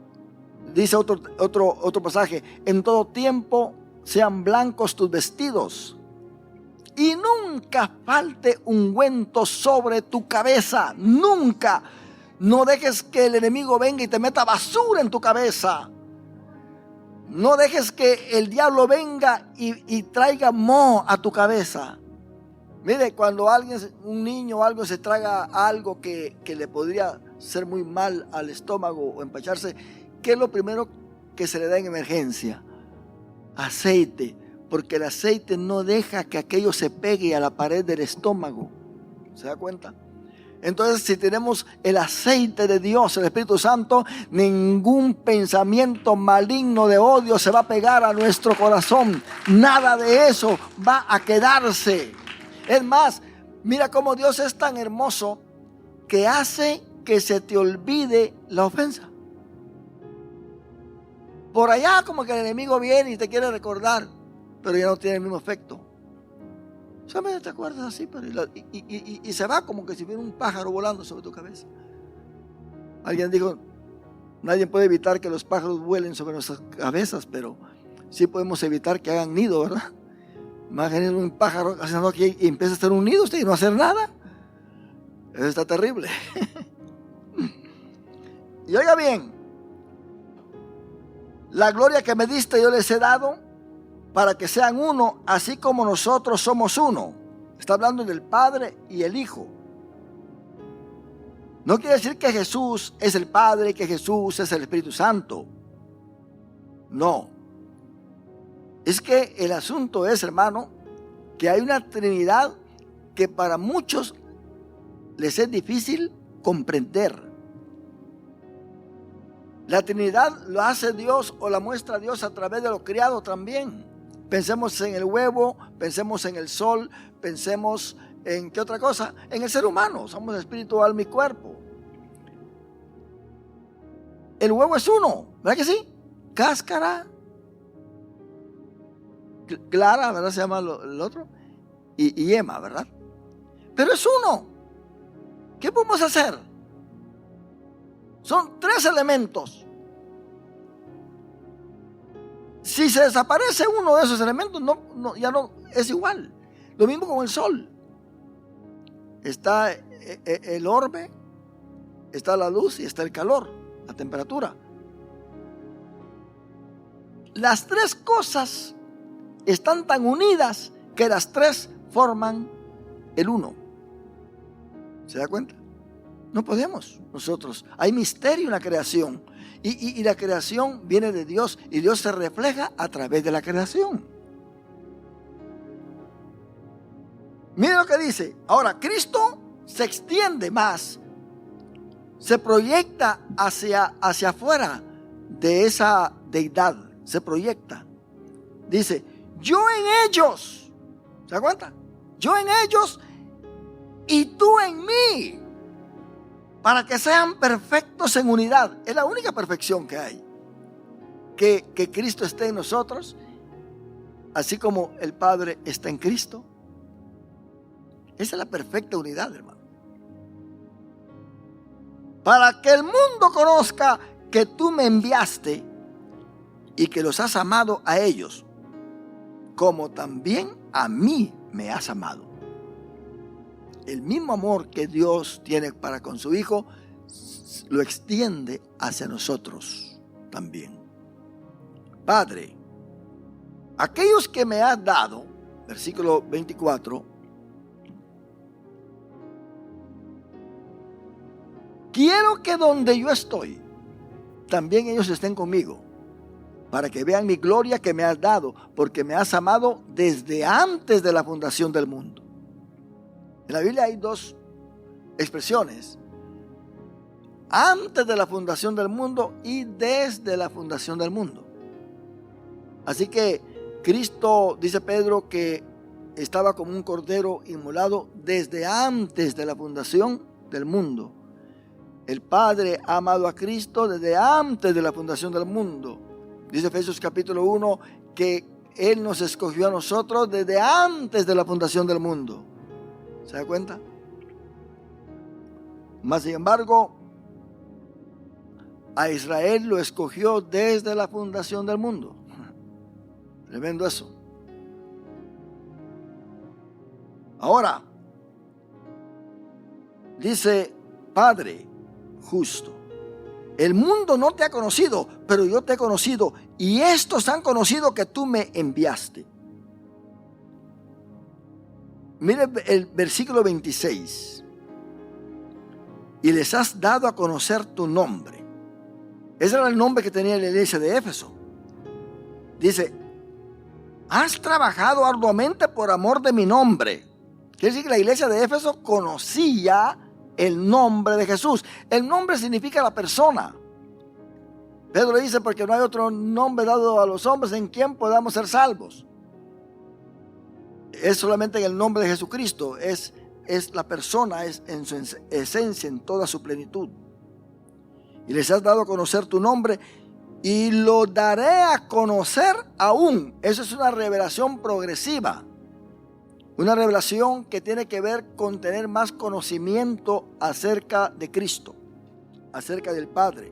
Speaker 1: dice otro pasaje, en todo tiempo sean blancos tus vestidos. Y nunca falte ungüento sobre tu cabeza. Nunca. No dejes que el enemigo venga y te meta basura en tu cabeza. No dejes que el diablo venga y traiga moho a tu cabeza. Mire, cuando un niño o algo se traga algo que le podría ser muy mal al estómago o empacharse, ¿qué es lo primero que se le da en emergencia? Aceite, porque el aceite no deja que aquello se pegue a la pared del estómago. ¿Se da cuenta? Entonces, si tenemos el aceite de Dios, el Espíritu Santo, ningún pensamiento maligno de odio se va a pegar a nuestro corazón. Nada de eso va a quedarse. Es más, mira cómo Dios es tan hermoso que hace que se te olvide la ofensa. Por allá como que el enemigo viene y te quiere recordar, pero ya no tiene el mismo efecto. ¿Sabes? ¿Te acuerdas así? Pero y se va como que si hubiera un pájaro volando sobre tu cabeza. Alguien dijo, nadie puede evitar que los pájaros vuelen sobre nuestras cabezas, pero sí podemos evitar que hagan nido, ¿verdad? Imagínense un pájaro haciendo aquí y empieza a hacer un nido usted y no hacer nada. Eso está terrible. Y oiga bien, la gloria que me diste yo les he dado, para que sean uno, así como nosotros somos uno. Está hablando del Padre y el Hijo. No quiere decir que Jesús es el Padre, que Jesús es el Espíritu Santo. No. Es que el asunto es, hermano, que hay una Trinidad que para muchos les es difícil comprender. La Trinidad lo hace Dios o la muestra Dios a través de lo criado también. Pensemos en el huevo, pensemos en el sol, pensemos en ¿qué otra cosa? En el ser humano, somos espíritu, alma y cuerpo. El huevo es uno, ¿verdad que sí? Cáscara clara, ¿verdad? Se llama el otro. Y yema, ¿verdad? Pero es uno. ¿Qué podemos hacer? Son 3 elementos. Si se desaparece uno de esos elementos, ya no es igual. Lo mismo con el sol. Está el orbe, está la luz y está el calor, la temperatura. Las 3 cosas están tan unidas que las 3 forman el uno. ¿Se da cuenta? No podemos nosotros. Hay misterio en la creación. Y la creación viene de Dios. Y Dios se refleja a través de la creación. Miren lo que dice. Ahora, Cristo se extiende más. se proyecta hacia afuera de esa deidad. Se proyecta. Dice, yo en ellos. ¿Se da cuenta? Yo en ellos y tú en mí. Para que sean perfectos en unidad. Es la única perfección que hay. Que Cristo esté en nosotros, así como el Padre está en Cristo. Esa es la perfecta unidad, hermano. Para que el mundo conozca que tú me enviaste y que los has amado a ellos, como también a mí me has amado. El mismo amor que Dios tiene para con su Hijo, lo extiende hacia nosotros también. Padre, aquellos que me has dado, versículo 24, quiero que donde yo estoy, también ellos estén conmigo, para que vean mi gloria que me has dado, porque me has amado desde antes de la fundación del mundo. En la Biblia hay dos expresiones: antes de la fundación del mundo y desde la fundación del mundo. Así que Cristo, dice Pedro, que estaba como un cordero inmolado desde antes de la fundación del mundo. El Padre ha amado a Cristo desde antes de la fundación del mundo. Dice Efesios capítulo 1 que Él nos escogió a nosotros desde antes de la fundación del mundo. ¿Se da cuenta? Mas sin embargo, a Israel lo escogió desde la fundación del mundo. Tremendo eso. Ahora, dice Padre justo, el mundo no te ha conocido, pero yo te he conocido, y estos han conocido que tú me enviaste. Mire el versículo 26. Y les has dado a conocer tu nombre. Ese era el nombre que tenía la iglesia de Éfeso. Dice, has trabajado arduamente por amor de mi nombre. Quiere decir que la iglesia de Éfeso conocía el nombre de Jesús. El nombre significa la persona. Pedro dice, porque no hay otro nombre dado a los hombres en quien podamos ser salvos. Es solamente en el nombre de Jesucristo. Es la persona, es en su esencia, en toda su plenitud. Y les has dado a conocer tu nombre y lo daré a conocer aún. Eso es una revelación progresiva. Una revelación que tiene que ver con tener más conocimiento acerca de Cristo, acerca del Padre.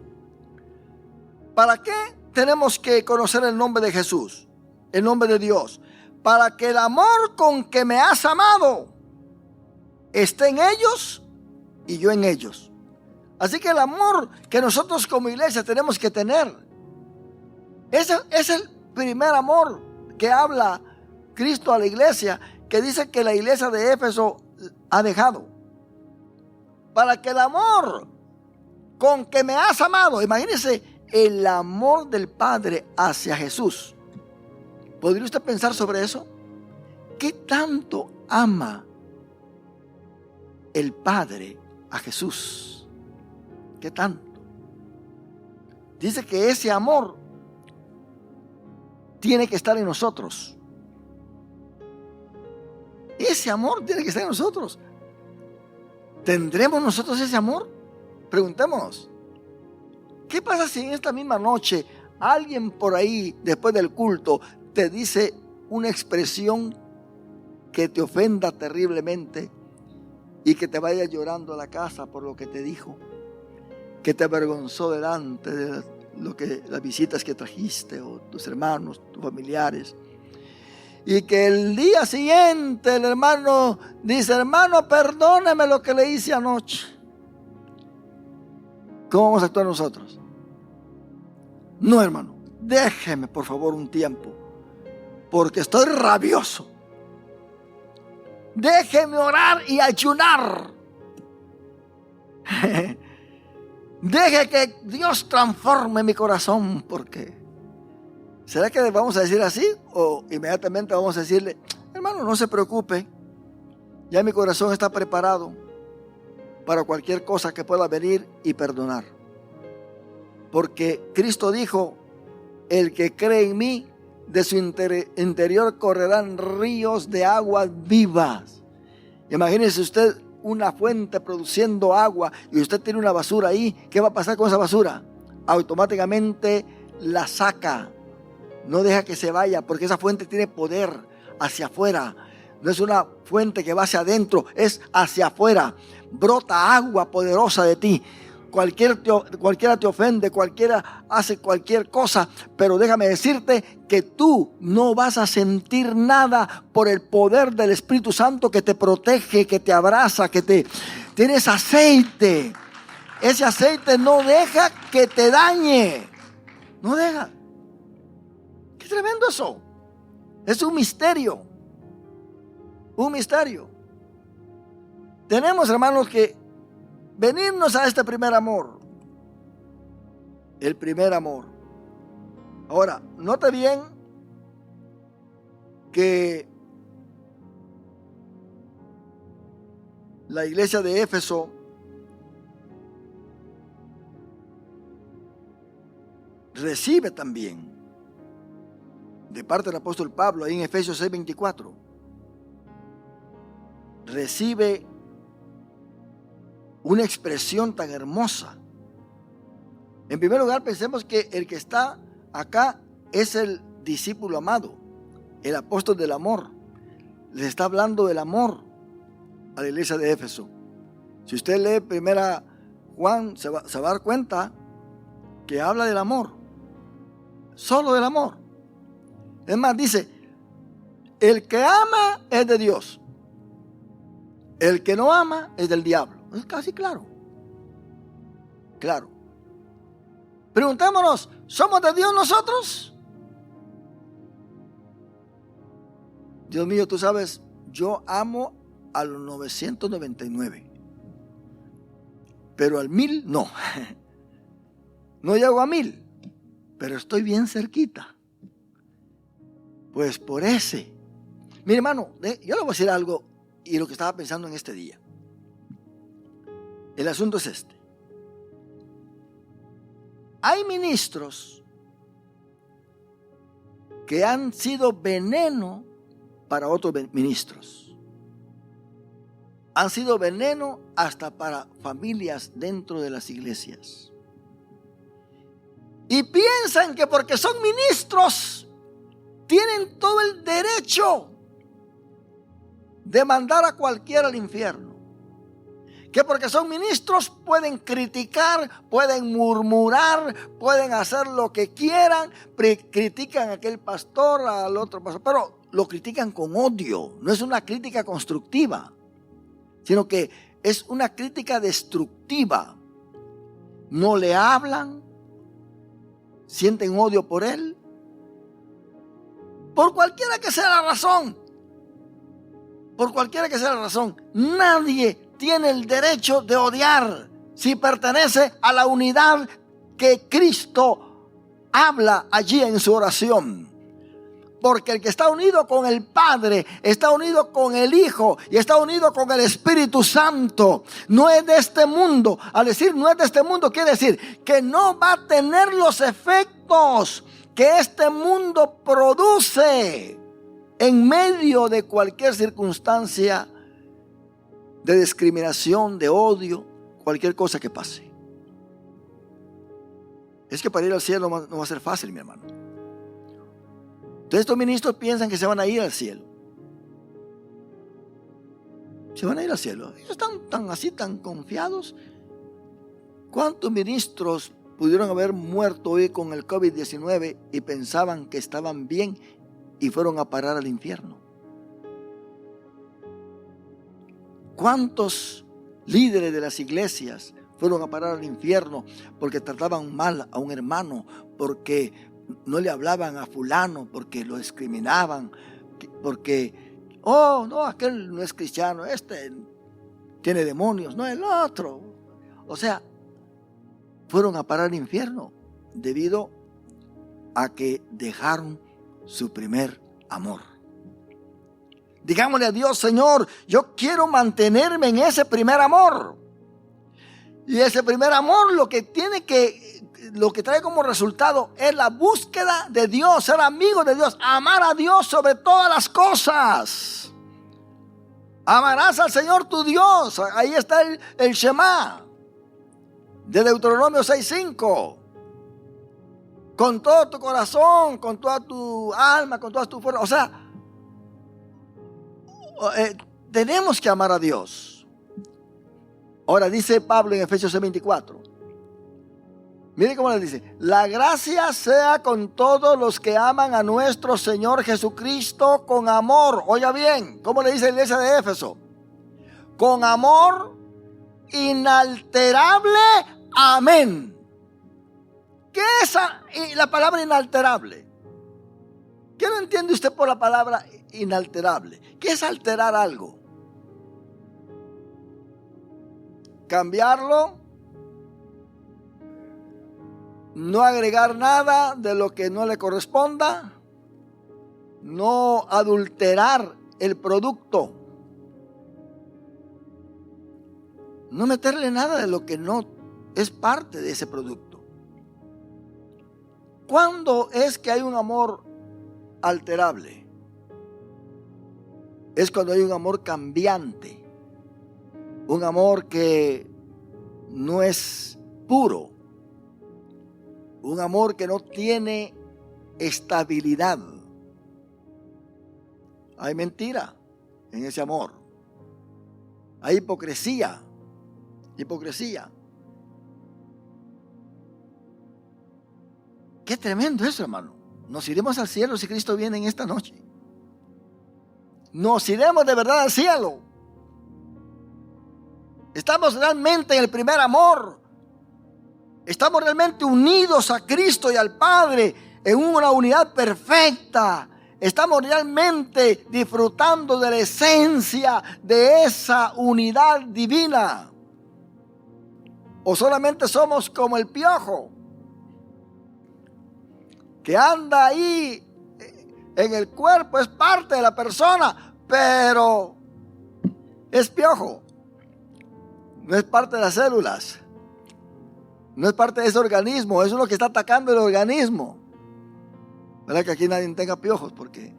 Speaker 1: ¿Para qué tenemos que conocer el nombre de Jesús, el nombre de Dios? Para que el amor con que me has amado esté en ellos y yo en ellos. Así que el amor que nosotros como iglesia tenemos que tener, ese es el primer amor que habla Cristo a la iglesia, que dice que la iglesia de Éfeso ha dejado. Para que el amor con que me has amado, imagínese el amor del Padre hacia Jesús. ¿Podría usted pensar sobre eso? ¿Qué tanto ama el Padre a Jesús? ¿Qué tanto? Dice que ese amor tiene que estar en nosotros. Ese amor tiene que estar en nosotros. ¿Tendremos nosotros ese amor? Preguntémonos. ¿Qué pasa si en esta misma noche alguien por ahí, después del culto, te dice una expresión que te ofenda terriblemente y que te vaya llorando a la casa por lo que te dijo, que te avergonzó delante de las visitas que trajiste, o tus hermanos, tus familiares, y que el día siguiente el hermano dice, hermano, perdóneme lo que le hice anoche? ¿Cómo vamos a actuar nosotros? No, hermano, déjeme por favor un tiempo, porque estoy rabioso. Déjeme orar y ayunar. Deje que Dios transforme mi corazón, porque ¿será que le vamos a decir así? O inmediatamente vamos a decirle, hermano, no se preocupe, ya mi corazón está preparado. para cualquier cosa que pueda venir y perdonar. Porque Cristo dijo, el que cree en mí, de su interior correrán ríos de aguas vivas. Imagínese usted una fuente produciendo agua y usted tiene una basura ahí. ¿Qué va a pasar con esa basura? Automáticamente la saca. No deja que se vaya, porque esa fuente tiene poder hacia afuera. No es una fuente que va hacia adentro, es hacia afuera. Brota agua poderosa de ti. Cualquiera te ofende, cualquiera hace cualquier cosa, pero déjame decirte que tú no vas a sentir nada por el poder del Espíritu Santo que te protege, que te abraza, tienes aceite. Ese aceite no deja que te dañe. No deja. Qué tremendo eso. Es un misterio. Un misterio. Tenemos, hermanos, que venirnos a este primer amor. El primer amor. Ahora, note bien que la iglesia de Éfeso recibe también de parte del apóstol Pablo, ahí en Efesios 6:24, recibe una expresión tan hermosa. En primer lugar, pensemos que el que está acá es el discípulo amado, el apóstol del amor. Les está hablando del amor a la iglesia de Éfeso. Si usted lee primera Juan, se va a dar cuenta que habla del amor, solo del amor. Es más, dice, el que ama es de Dios, el que no ama es del diablo. Es casi claro. Claro. Preguntémonos, ¿somos de Dios nosotros? Dios mío, tú sabes, yo amo a los 999. Pero al 1000 no. No llego a 1000. Pero estoy bien cerquita. Pues por ese. Mire, hermano, yo le voy a decir algo y lo que estaba pensando en este día. El asunto es este. Hay ministros que han sido veneno para otros ministros. Han sido veneno hasta para familias dentro de las iglesias. Y piensan que porque son ministros tienen todo el derecho de mandar a cualquiera al infierno. Que porque son ministros pueden criticar, pueden murmurar, pueden hacer lo que quieran, critican a aquel pastor, al otro pastor, pero lo critican con odio. No es una crítica constructiva, sino que es una crítica destructiva. No le hablan, sienten odio por él, por cualquiera que sea la razón. Por cualquiera que sea la razón, nadie tiene el derecho de odiar si pertenece a la unidad que Cristo habla allí en su oración. Porque el que está unido con el Padre, está unido con el Hijo y está unido con el Espíritu Santo. No es de este mundo. Al decir no es de este mundo, quiere decir que no va a tener los efectos que este mundo produce en medio de cualquier circunstancia de discriminación, de odio, cualquier cosa que pase. Es que para ir al cielo no va a ser fácil, mi hermano. Entonces estos ministros piensan que se van a ir al cielo. Se van a ir al cielo. Ellos están tan confiados. ¿Cuántos ministros pudieron haber muerto hoy con el COVID-19 y pensaban que estaban bien y fueron a parar al infierno? ¿Cuántos líderes de las iglesias fueron a parar al infierno porque trataban mal a un hermano, porque no le hablaban a fulano, porque lo discriminaban, porque, oh, no, aquel no es cristiano, este tiene demonios, no, el otro? O sea, fueron a parar al infierno debido a que dejaron su primer amor. Digámosle a Dios, Señor, yo quiero mantenerme en ese primer amor. Y ese primer amor lo que trae como resultado es la búsqueda de Dios, ser amigo de Dios, amar a Dios sobre todas las cosas. Amarás al Señor tu Dios. Ahí está el Shema de Deuteronomio 6:5. Con todo tu corazón, con toda tu alma, con todas tus fuerzas. O sea, tenemos que amar a Dios. Ahora dice Pablo en Efesios 6:24. Mire cómo le dice: la gracia sea con todos los que aman a nuestro Señor Jesucristo con amor. Oiga bien, ¿cómo le dice la iglesia de Éfeso? Con amor inalterable. Amén. ¿Qué es la palabra inalterable? ¿Qué no entiende usted por la palabra inalterable? ¿Qué es alterar algo? Cambiarlo, no agregar nada de lo que no le corresponda, no adulterar el producto, no meterle nada de lo que no es parte de ese producto. ¿Cuándo es que hay un amor alterable? Es cuando hay un amor cambiante, un amor que no es puro, un amor que no tiene estabilidad. Hay mentira en ese amor, hay hipocresía. Qué tremendo eso, hermano. Nos iremos al cielo si Cristo viene en esta noche. Nos iremos de verdad al cielo. Estamos realmente en el primer amor. Estamos realmente unidos a Cristo y al Padre en una unidad perfecta. Estamos realmente disfrutando de la esencia de esa unidad divina. O solamente somos como el piojo que anda ahí en el cuerpo, es parte de la persona, pero es piojo. No es parte de las células. No es parte de ese organismo. Es uno que está atacando el organismo. ¿Verdad que aquí nadie tenga piojos? Porque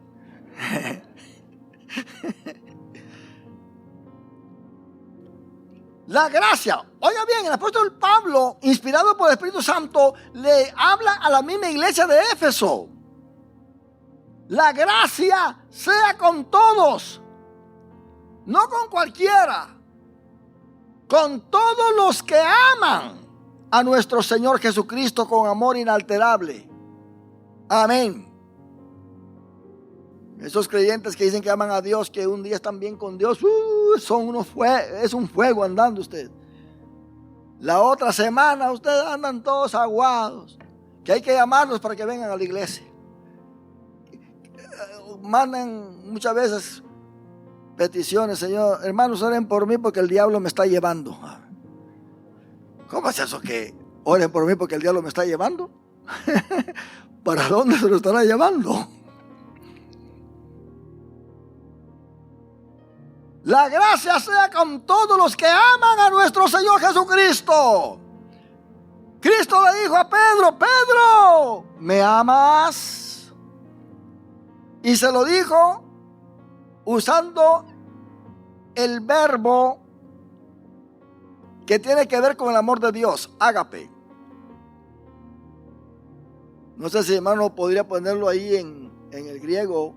Speaker 1: la gracia. Oiga bien, el apóstol Pablo, inspirado por el Espíritu Santo, le habla a la misma iglesia de Éfeso. La gracia sea con todos, no con cualquiera, con todos los que aman a nuestro Señor Jesucristo con amor inalterable. Amén. Esos creyentes que dicen que aman a Dios, que un día están bien con Dios, es un fuego andando usted. La otra semana ustedes andan todos aguados, que hay que llamarlos para que vengan a la iglesia. Mandan muchas veces peticiones: Señor, hermanos, oren por mí porque el diablo me está llevando. ¿Cómo es eso que oren por mí porque el diablo me está llevando? ¿Para dónde se lo estará llevando? La gracia sea con todos los que aman a nuestro Señor Jesucristo. Cristo le dijo a Pedro: Pedro, ¿me amas? Y se lo dijo usando el verbo que tiene que ver con el amor de Dios, ágape. No sé si hermano podría ponerlo ahí en el griego,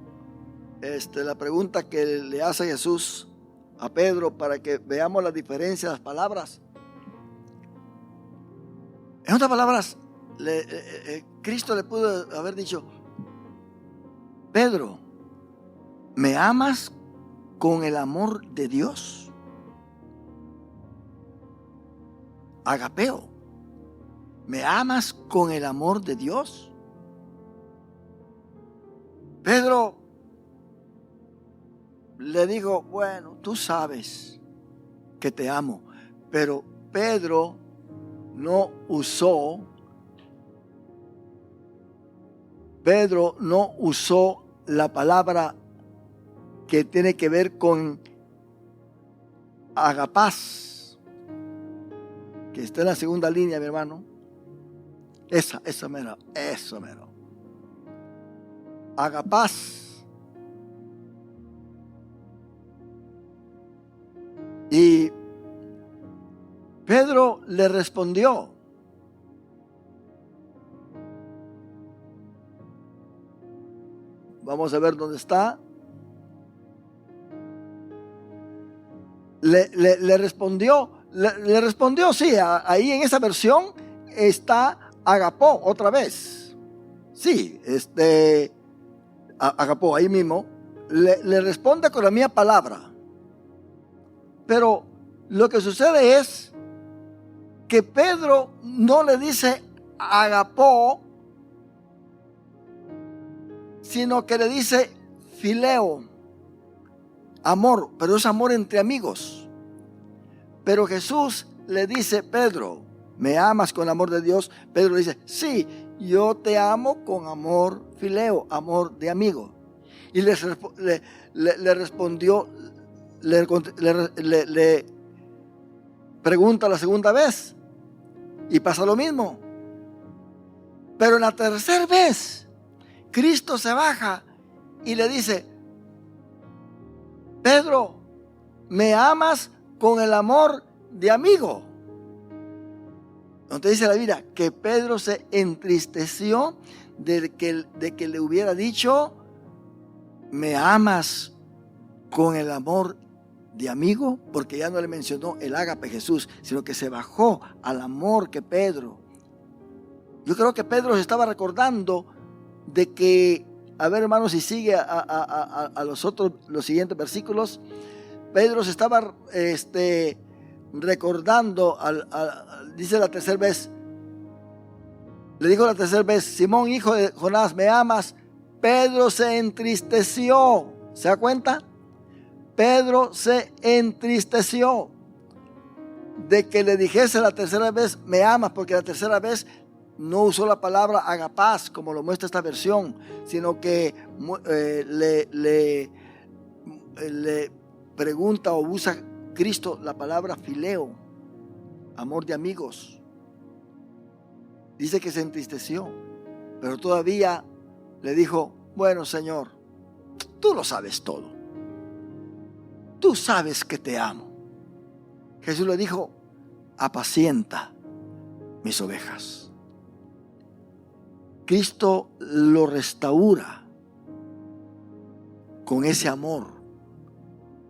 Speaker 1: la pregunta que le hace Jesús a Pedro, para que veamos la diferencia de las palabras. En otras palabras, Cristo le pudo haber dicho: Pedro, ¿me amas con el amor de Dios? Agapeo, ¿me amas con el amor de Dios? Pedro le dijo: bueno, tú sabes que te amo. Pero Pedro no usó la palabra que tiene que ver con agapás. que está en la segunda línea, mi hermano. Eso mero. Agapás. Y Pedro le respondió. Vamos a ver dónde está. Le respondió, sí, ahí en esa versión está agapó otra vez. Sí, agapó ahí mismo. Le responde con la misma palabra. Pero lo que sucede es que Pedro no le dice agapó, sino que le dice fileo, amor, pero es amor entre amigos. Pero Jesús le dice, Pedro, ¿me amas con amor de Dios? Pedro le dice, sí, yo te amo con amor fileo, amor de amigo. Y le respondió, le pregunta la segunda vez y pasa lo mismo. Pero en la tercera vez Cristo se baja y le dice, Pedro, ¿me amas con el amor de amigo? Entonces dice la Biblia que Pedro se entristeció de que le hubiera dicho, ¿me amas con el amor de amigo? Porque ya no le mencionó el ágape Jesús, sino que se bajó al amor que Pedro. Yo creo que Pedro se estaba recordando de que, a ver hermanos, si sigue a los siguientes versículos, Pedro se estaba recordando, dice la tercera vez, le dijo la tercera vez, Simón, hijo de Jonás, ¿me amas? Pedro se entristeció. ¿Se da cuenta? Pedro se entristeció de que le dijese la tercera vez, ¿me amas? Porque la tercera vez no usó la palabra agapás, como lo muestra esta versión, sino que le pregunta o usa Cristo la palabra fileo, amor de amigos. Dice que se entristeció, pero todavía le dijo, bueno, Señor, tú lo sabes todo. Tú sabes que te amo. Jesús le dijo, apacienta mis ovejas. Cristo lo restaura con ese amor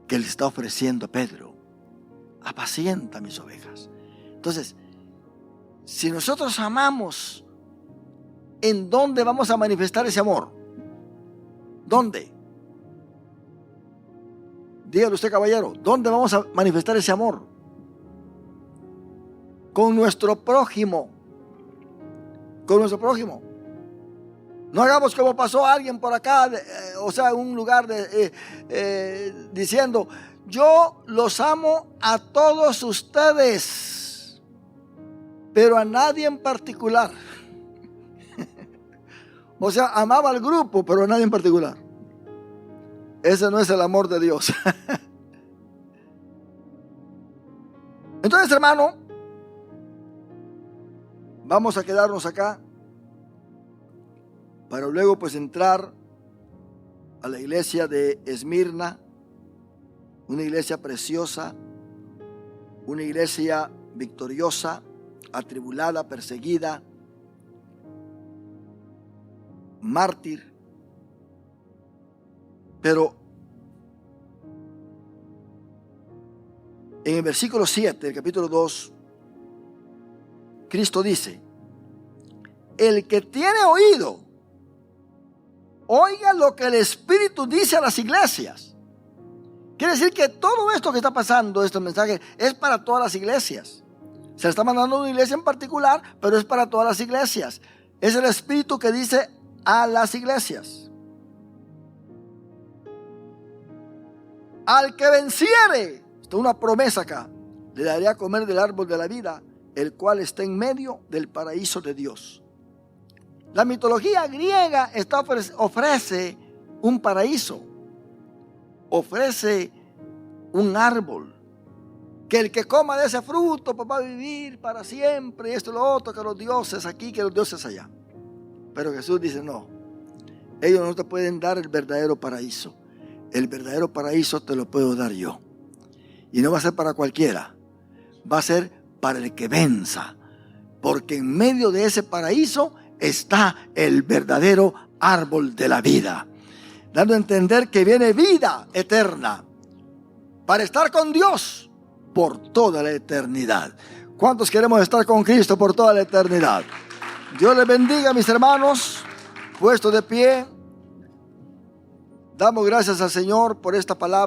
Speaker 1: que le está ofreciendo a Pedro. Apacienta mis ovejas. Entonces, si nosotros amamos, ¿en dónde vamos a manifestar ese amor? ¿Dónde? Dígale usted, caballero, ¿dónde vamos a manifestar ese amor? Con nuestro prójimo. Con nuestro prójimo. No hagamos como pasó alguien por acá, en un lugar diciendo, yo los amo a todos ustedes, pero a nadie en particular. Amaba al grupo, pero a nadie en particular. Ese no es el amor de Dios. Entonces, hermano, vamos a quedarnos acá para luego pues entrar a la iglesia de Esmirna, una iglesia preciosa, una iglesia victoriosa, atribulada, perseguida, mártir. Pero en el versículo 7 del capítulo 2, Cristo dice, el que tiene oído, oiga lo que el Espíritu dice a las iglesias. Quiere decir que todo esto que está pasando, este mensaje, es para todas las iglesias. Se le está mandando a una iglesia en particular, pero es para todas las iglesias. Es el Espíritu que dice a las iglesias. Al que venciere, esto es una promesa acá, le daré a comer del árbol de la vida, el cual está en medio del paraíso de Dios. La mitología griega ofrece un paraíso, ofrece un árbol que el que coma de ese fruto pues va a vivir para siempre, y esto y lo otro, que los dioses aquí, que los dioses allá. Pero Jesús dice, no, ellos no te pueden dar el verdadero paraíso. El verdadero paraíso te lo puedo dar yo. Y no va a ser para cualquiera, va a ser para el que venza. Porque en medio de ese paraíso está el verdadero árbol de la vida, dando a entender que viene vida eterna para estar con Dios por toda la eternidad. ¿Cuántos queremos estar con Cristo por toda la eternidad? Dios les bendiga, mis hermanos. Puestos de pie, damos gracias al Señor por esta palabra.